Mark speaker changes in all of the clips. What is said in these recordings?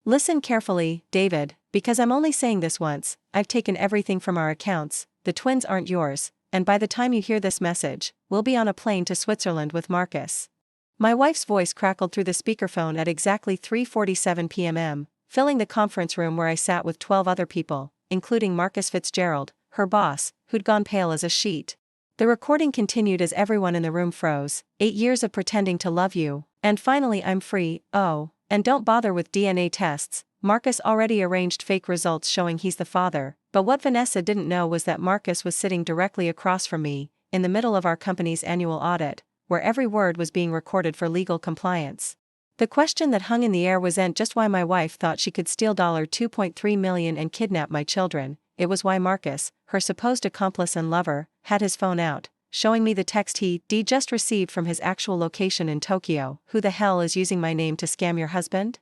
Speaker 1: Listen carefully, David, because I'm only saying this once. I've taken everything from our accounts, the twins aren't yours, and by the time you hear this message, we'll be on a plane to Switzerland with Marcus. My wife's voice crackled through the speakerphone at exactly 3:47 p.m., filling the conference room where I sat with 12 other people, including Marcus Fitzgerald, her boss, who'd gone pale as a sheet. The recording continued as everyone in the room froze. 8 years of pretending to love you, and finally I'm free. Oh, and don't bother with DNA tests. Marcus already arranged fake results showing he's the father, but what Vanessa didn't know was that Marcus was sitting directly across from me, in the middle of our company's annual audit, where every word was being recorded for legal compliance. The question that hung in the air wasn't just why my wife thought she could steal $2.3 million and kidnap my children, it was why Marcus, her supposed accomplice and lover, had his phone out, showing me the text he just received from his actual location in Tokyo. Who the hell is using my name to scam your husband?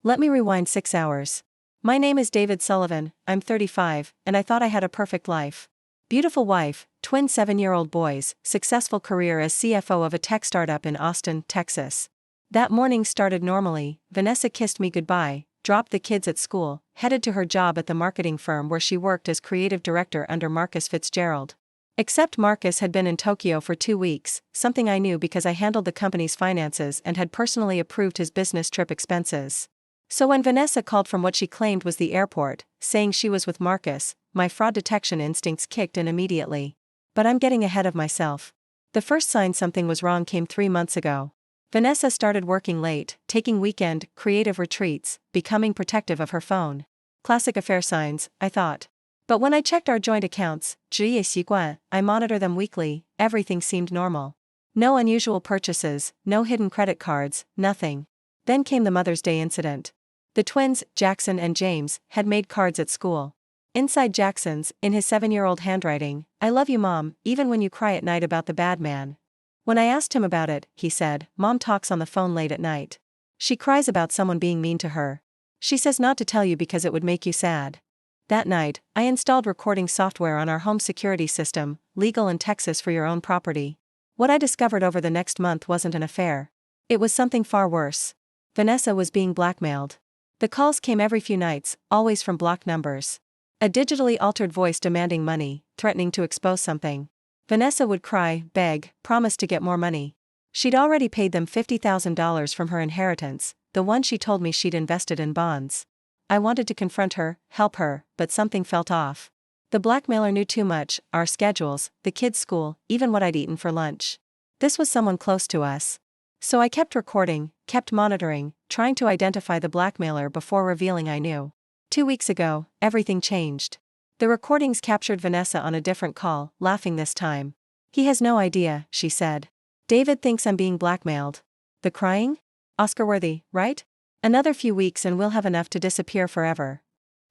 Speaker 1: Let me rewind 6 hours. My name is David Sullivan, I'm 35, and I thought I had a perfect life. Beautiful wife, twin 7-year-old boys, successful career as CFO of a tech startup in Austin, Texas. That morning started normally. Vanessa kissed me goodbye, dropped the kids at school, headed to her job at the marketing firm where she worked as creative director under Marcus Fitzgerald. Except Marcus had been in Tokyo for 2 weeks, something I knew because I handled the company's finances and had personally approved his business trip expenses. So when Vanessa called from what she claimed was the airport, saying she was with Marcus, my fraud detection instincts kicked in immediately. But I'm getting ahead of myself. The first sign something was wrong came 3 months ago. Vanessa started working late, taking weekend, creative retreats, becoming protective of her phone. Classic affair signs, I thought. But when I checked our joint accounts, I monitor them weekly, everything seemed normal. No unusual purchases, no hidden credit cards, nothing. Then came the Mother's Day incident. The twins, Jackson and James, had made cards at school. Inside Jackson's, in his 7-year-old handwriting, "I love you mom, even when you cry at night about the bad man." When I asked him about it, he said, "Mom talks on the phone late at night. She cries about someone being mean to her. She says not to tell you because it would make you sad." That night, I installed recording software on our home security system, legal in Texas for your own property. What I discovered over the next month wasn't an affair. It was something far worse. Vanessa was being blackmailed. The calls came every few nights, always from blocked numbers. A digitally altered voice demanding money, threatening to expose something. Vanessa would cry, beg, promise to get more money. She'd already paid them $50,000 from her inheritance, the one she told me she'd invested in bonds. I wanted to confront her, help her, but something felt off. The blackmailer knew too much, our schedules, the kids' school, even what I'd eaten for lunch. This was someone close to us. So I kept recording, kept monitoring, trying to identify the blackmailer before revealing I knew. 2 weeks ago, everything changed. The recordings captured Vanessa on a different call, laughing this time. "He has no idea," she said. "David thinks I'm being blackmailed." The crying? Oscar-worthy, right? Another few weeks and we'll have enough to disappear forever.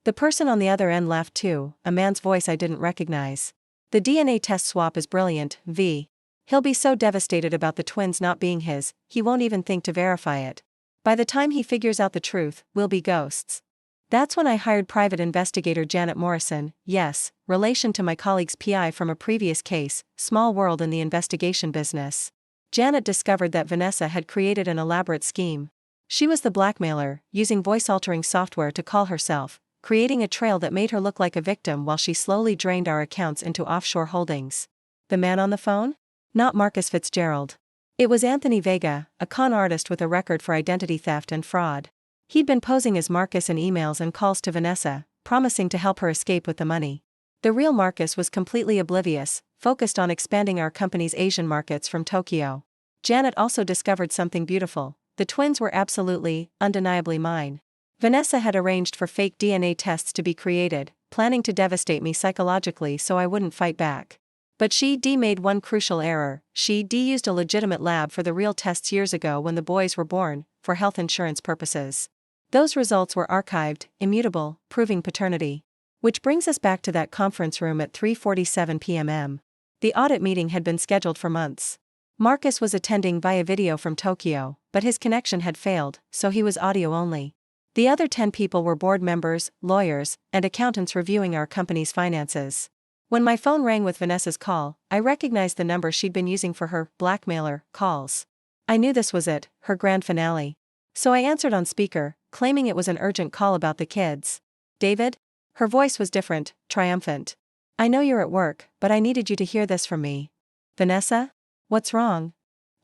Speaker 1: The person on the other end laughed too, a man's voice I didn't recognize. "The DNA test swap is brilliant, V. He'll be so devastated about the twins not being his, he won't even think to verify it. By the time he figures out the truth, we'll be ghosts." That's when I hired private investigator Janet Morrison, yes, relation to my colleague's PI from a previous case, small world in the investigation business. Janet discovered that Vanessa had created an elaborate scheme. She was the blackmailer, using voice-altering software to call herself, creating a trail that made her look like a victim while she slowly drained our accounts into offshore holdings. The man on the phone? Not Marcus Fitzgerald. It was Anthony Vega, a con artist with a record for identity theft and fraud. He'd been posing as Marcus in emails and calls to Vanessa, promising to help her escape with the money. The real Marcus was completely oblivious, focused on expanding our company's Asian markets from Tokyo. Janet also discovered something beautiful. The twins were absolutely, undeniably mine. Vanessa had arranged for fake DNA tests to be created, planning to devastate me psychologically so I wouldn't fight back. But she made one crucial error. She used a legitimate lab for the real tests years ago when the boys were born, for health insurance purposes. Those results were archived, immutable, proving paternity. Which brings us back to that conference room at 3:47 p.m. The audit meeting had been scheduled for months. Marcus was attending via video from Tokyo, but his connection had failed, so he was audio only. The other 10 people were board members, lawyers, and accountants reviewing our company's finances. When my phone rang with Vanessa's call, I recognized the number she'd been using for her blackmailer calls. I knew this was it, her grand finale. So I answered on speaker, claiming it was an urgent call about the kids. David? Her voice was different, triumphant. I know you're at work, but I needed you to hear this from me. Vanessa? What's wrong?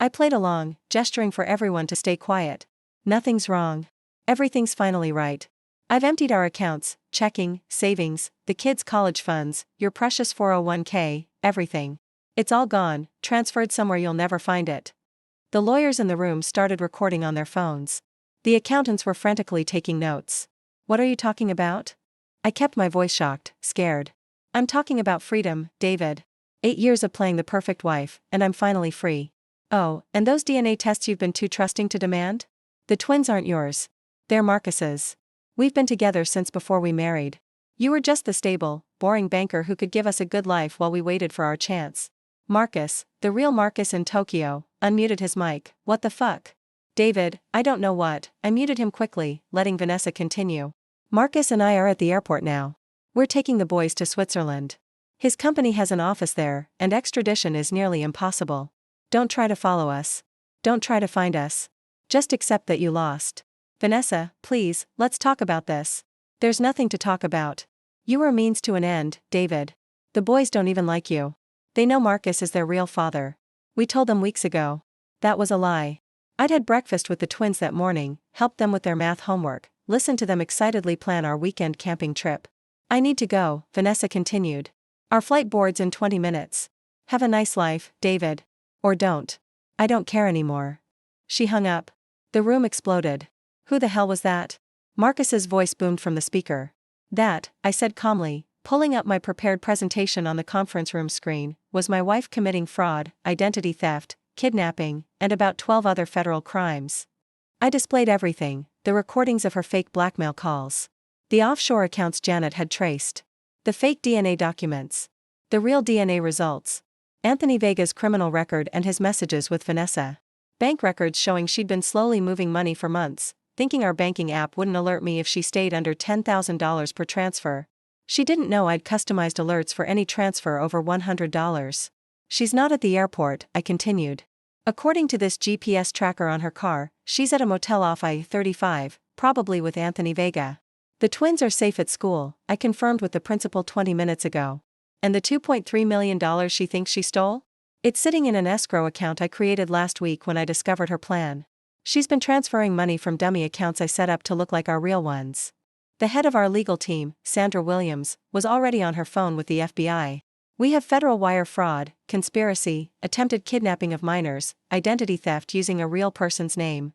Speaker 1: I played along, gesturing for everyone to stay quiet. Nothing's wrong. Everything's finally right. I've emptied our accounts, checking, savings, the kids' college funds, your precious 401k, everything. It's all gone, transferred somewhere you'll never find it. The lawyers in the room started recording on their phones. The accountants were frantically taking notes. What are you talking about? I kept my voice shocked, scared. I'm talking about freedom, David. 8 years of playing the perfect wife, and I'm finally free. Oh, and those DNA tests you've been too trusting to demand? The twins aren't yours. They're Marcus's. We've been together since before we married. You were just the stable, boring banker who could give us a good life while we waited for our chance. Marcus, the real Marcus in Tokyo, unmuted his mic. What the fuck? David, I don't know what. I muted him quickly, letting Vanessa continue. Marcus and I are at the airport now. We're taking the boys to Switzerland. His company has an office there, and extradition is nearly impossible. Don't try to follow us. Don't try to find us. Just accept that you lost. Vanessa, please, let's talk about this. There's nothing to talk about. You were a means to an end, David. The boys don't even like you. They know Marcus is their real father. We told them weeks ago. That was a lie. I'd had breakfast with the twins that morning, helped them with their math homework, listened to them excitedly plan our weekend camping trip. I need to go, Vanessa continued. Our flight boards in 20 minutes. Have a nice life, David. Or don't. I don't care anymore. She hung up. The room exploded. Who the hell was that? Marcus's voice boomed from the speaker. That, I said calmly, pulling up my prepared presentation on the conference room screen, was my wife committing fraud, identity theft, kidnapping, and about 12 other federal crimes. I displayed everything, the recordings of her fake blackmail calls. The offshore accounts Janet had traced. The fake DNA documents. The real DNA results. Anthony Vega's criminal record and his messages with Vanessa. Bank records showing she'd been slowly moving money for months, thinking our banking app wouldn't alert me if she stayed under $10,000 per transfer. She didn't know I'd customized alerts for any transfer over $100. She's not at the airport, I continued. According to this GPS tracker on her car, she's at a motel off I-35, probably with Anthony Vega. The twins are safe at school, I confirmed with the principal 20 minutes ago. And the $2.3 million she thinks she stole? It's sitting in an escrow account I created last week when I discovered her plan. She's been transferring money from dummy accounts I set up to look like our real ones. The head of our legal team, Sandra Williams, was already on her phone with the FBI. We have federal wire fraud, conspiracy, attempted kidnapping of minors, identity theft using a real person's name.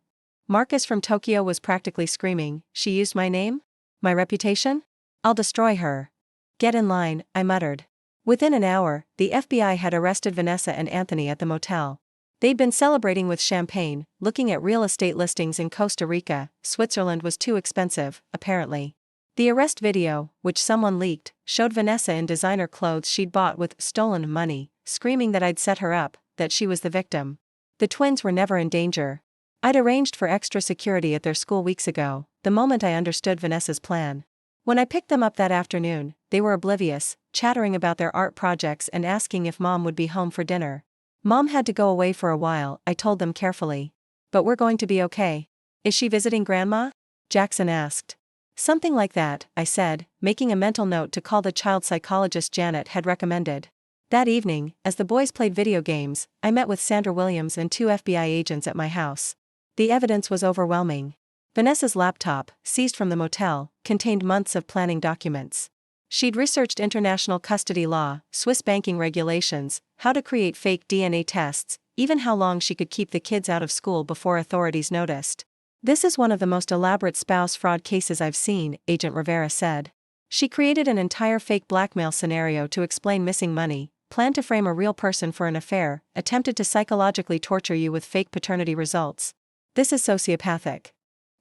Speaker 1: Marcus from Tokyo was practically screaming, she used my name? My reputation? I'll destroy her. Get in line, I muttered. Within an hour, the FBI had arrested Vanessa and Anthony at the motel. They'd been celebrating with champagne, looking at real estate listings in Costa Rica. Switzerland was too expensive, apparently. The arrest video, which someone leaked, showed Vanessa in designer clothes she'd bought with stolen money, screaming that I'd set her up, that she was the victim. The twins were never in danger. I'd arranged for extra security at their school weeks ago, the moment I understood Vanessa's plan. When I picked them up that afternoon, they were oblivious, chattering about their art projects and asking if Mom would be home for dinner. Mom had to go away for a while, I told them carefully. But we're going to be okay. Is she visiting Grandma? Jackson asked. Something like that, I said, making a mental note to call the child psychologist Janet had recommended. That evening, as the boys played video games, I met with Sandra Williams and 2 FBI agents at my house. The evidence was overwhelming. Vanessa's laptop, seized from the motel, contained months of planning documents. She'd researched international custody law, Swiss banking regulations, how to create fake DNA tests, even how long she could keep the kids out of school before authorities noticed. This is one of the most elaborate spouse fraud cases I've seen, Agent Rivera said. She created an entire fake blackmail scenario to explain missing money, planned to frame a real person for an affair, attempted to psychologically torture you with fake paternity results. This is sociopathic.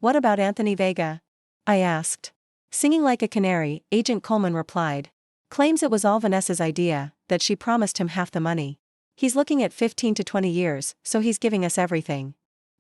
Speaker 1: What about Anthony Vega? I asked. Singing like a canary, Agent Coleman replied. Claims it was all Vanessa's idea, that she promised him half the money. He's looking at 15 to 20 years, so he's giving us everything.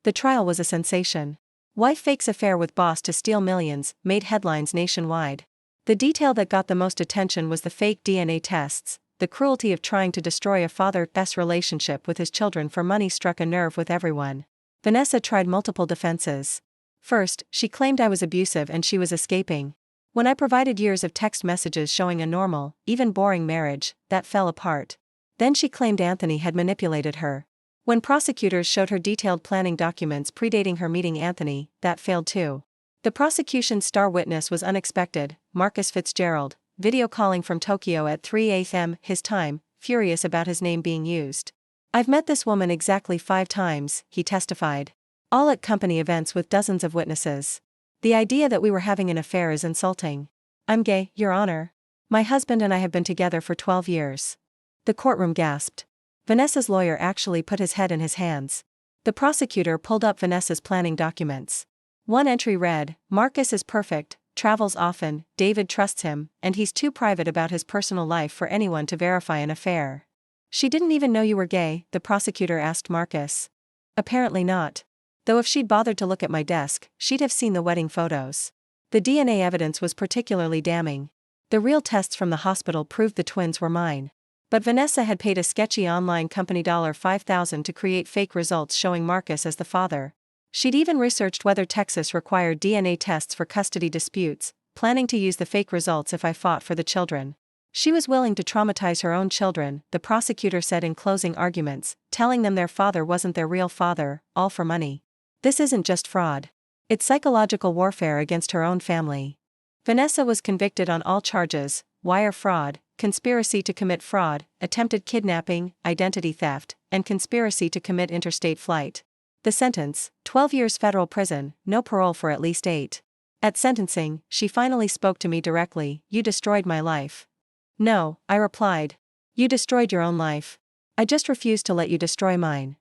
Speaker 1: The trial was a sensation. Wife fakes affair with boss to steal millions, made headlines nationwide. The detail that got the most attention was the fake DNA tests. The cruelty of trying to destroy a father-best relationship with his children for money struck a nerve with everyone. Vanessa tried multiple defenses. First, she claimed I was abusive and she was escaping. When I provided years of text messages showing a normal, even boring marriage, that fell apart. Then she claimed Anthony had manipulated her. When prosecutors showed her detailed planning documents predating her meeting Anthony, that failed too. The prosecution's star witness was unexpected, Marcus Fitzgerald, video calling from Tokyo at 3 a.m. his time, furious about his name being used. "I've met this woman exactly 5 times, he testified. All at company events with dozens of witnesses. The idea that we were having an affair is insulting. I'm gay, Your Honor. My husband and I have been together for 12 years. The courtroom gasped. Vanessa's lawyer actually put his head in his hands. The prosecutor pulled up Vanessa's planning documents. One entry read, "Marcus is perfect, travels often, David trusts him, and he's too private about his personal life for anyone to verify an affair." "She didn't even know you were gay?" the prosecutor asked Marcus. "Apparently not. Though if she'd bothered to look at my desk, she'd have seen the wedding photos. The DNA evidence was particularly damning. The real tests from the hospital proved the twins were mine. But Vanessa had paid a sketchy online company $5,000 to create fake results showing Marcus as the father. She'd even researched whether Texas required DNA tests for custody disputes, planning to use the fake results if I fought for the children. She was willing to traumatize her own children, the prosecutor said in closing arguments, telling them their father wasn't their real father, all for money. This isn't just fraud. It's psychological warfare against her own family. Vanessa was convicted on all charges: wire fraud, conspiracy to commit fraud, attempted kidnapping, identity theft, and conspiracy to commit interstate flight. The sentence: 12 years federal prison, no parole for at least 8. At sentencing, she finally spoke to me directly. "You destroyed my life." "No," I replied. "You destroyed your own life. I just refused to let you destroy mine."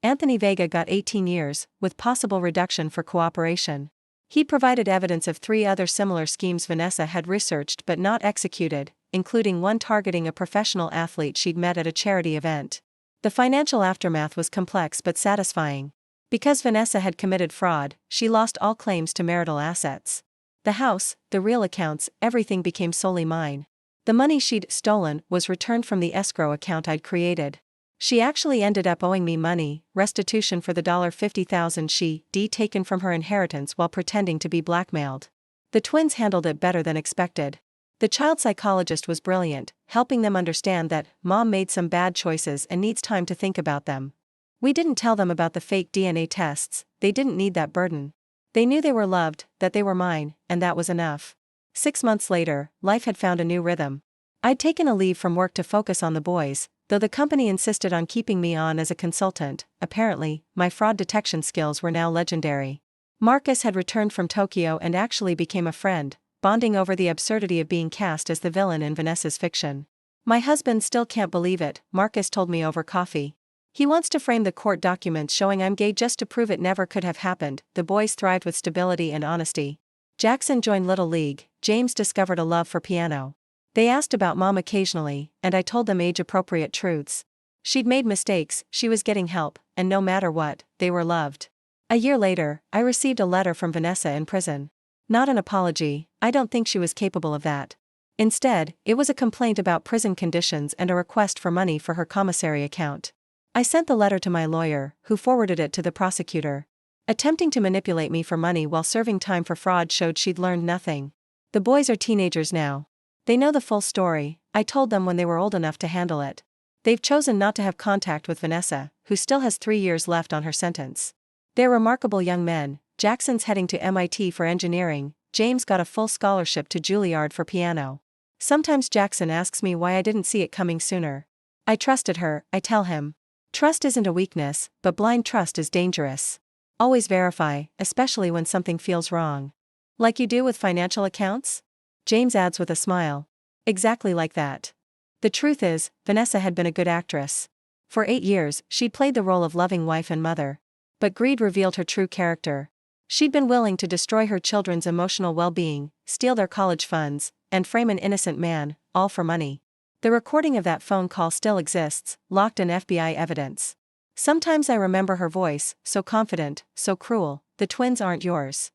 Speaker 1: Anthony Vega got 18 years, with possible reduction for cooperation. He provided evidence of 3 other similar schemes Vanessa had researched but not executed, including one targeting a professional athlete she'd met at a charity event. The financial aftermath was complex but satisfying. Because Vanessa had committed fraud, she lost all claims to marital assets. The house, the real accounts, everything became solely mine. The money she'd stolen was returned from the escrow account I'd created. She actually ended up owing me money, restitution for the $50,000 she'd taken from her inheritance while pretending to be blackmailed. The twins handled it better than expected. The child psychologist was brilliant, helping them understand that mom made some bad choices and needs time to think about them. We didn't tell them about the fake DNA tests. They didn't need that burden. They knew they were loved, that they were mine, and that was enough. 6 months later, life had found a new rhythm. I'd taken a leave from work to focus on the boys, though the company insisted on keeping me on as a consultant. Apparently, my fraud detection skills were now legendary. Marcus had returned from Tokyo and actually became a friend, bonding over the absurdity of being cast as the villain in Vanessa's fiction. "My husband still can't believe it," Marcus told me over coffee. "He wants to frame the court documents showing I'm gay just to prove it never could have happened." The boys thrived with stability and honesty. Jackson joined Little League. James discovered a love for piano. They asked about mom occasionally, and I told them age-appropriate truths. She'd made mistakes, she was getting help, and no matter what, they were loved. A year later, I received a letter from Vanessa in prison. Not an apology, I don't think she was capable of that. Instead, it was a complaint about prison conditions and a request for money for her commissary account. I sent the letter to my lawyer, who forwarded it to the prosecutor. Attempting to manipulate me for money while serving time for fraud showed she'd learned nothing. The boys are teenagers now. They know the full story. I told them when they were old enough to handle it. They've chosen not to have contact with Vanessa, who still has 3 years left on her sentence. They're remarkable young men. Jackson's heading to MIT for engineering. James got a full scholarship to Juilliard for piano. Sometimes Jackson asks me why I didn't see it coming sooner. I trusted her, I tell him. Trust isn't a weakness, but blind trust is dangerous. Always verify, especially when something feels wrong. Like you do with financial accounts? James adds with a smile. Exactly like that. The truth is, Vanessa had been a good actress. For 8 years, she'd played the role of loving wife and mother. But greed revealed her true character. She'd been willing to destroy her children's emotional well-being, steal their college funds, and frame an innocent man, all for money. The recording of that phone call still exists, locked in FBI evidence. Sometimes I remember her voice, so confident, so cruel. "The twins aren't yours."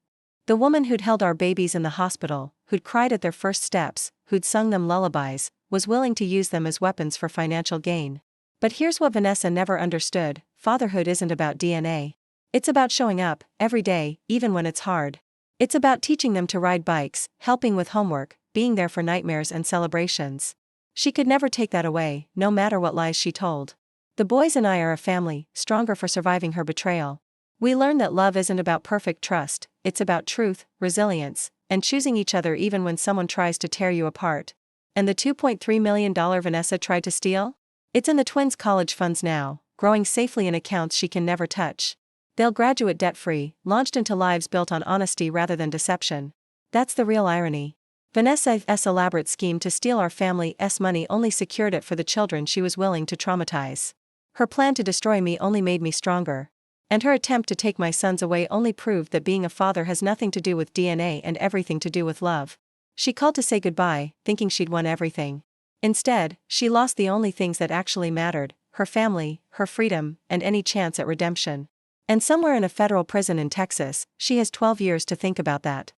Speaker 1: The woman who'd held our babies in the hospital, who'd cried at their first steps, who'd sung them lullabies, was willing to use them as weapons for financial gain. But here's what Vanessa never understood: fatherhood isn't about DNA. It's about showing up, every day, even when it's hard. It's about teaching them to ride bikes, helping with homework, being there for nightmares and celebrations. She could never take that away, no matter what lies she told. The boys and I are a family, stronger for surviving her betrayal. We learn that love isn't about perfect trust, it's about truth, resilience, and choosing each other even when someone tries to tear you apart. And the $2.3 million Vanessa tried to steal? It's in the twins' college funds now, growing safely in accounts she can never touch. They'll graduate debt-free, launched into lives built on honesty rather than deception. That's the real irony. Vanessa's elaborate scheme to steal our family's money only secured it for the children she was willing to traumatize. Her plan to destroy me only made me stronger. And her attempt to take my sons away only proved that being a father has nothing to do with DNA and everything to do with love. She called to say goodbye, thinking she'd won everything. Instead, she lost the only things that actually mattered: her family, her freedom, and any chance at redemption. And somewhere in a federal prison in Texas, she has 12 years to think about that.